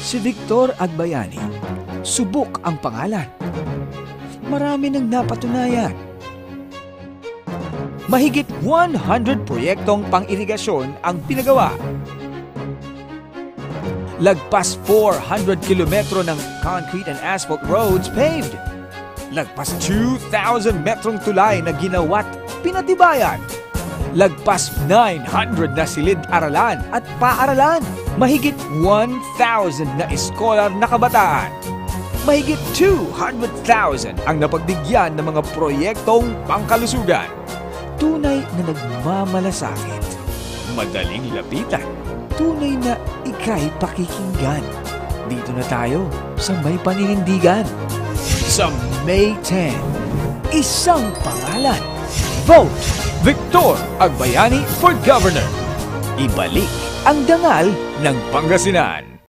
Si Victor Agbayani, subok ang pangalan. Marami nang napatunayan. Mahigit 100 proyektong pang-irigasyon ang pinagawa. Lagpas 400 kilometro ng concrete and asphalt roads paved. Lagpas 2,000 metrong tulay na ginawa't pinatibayan. Lagpas 900 na silid-aralan at paaralan. Mahigit 1,000 na eskolar na kabataan. Mahigit 200,000 ang napagbigyan ng mga proyektong pangkalusugan. Tunay na nagmamalasakit. Madaling lapitan. Tunay na ika'y pakikinggan. Dito na tayo sa may paninindigan. Sa May 10, isang pangalan. Vote Victor Agbayani for Governor. Ibalik ang dangal ng Pangasinan.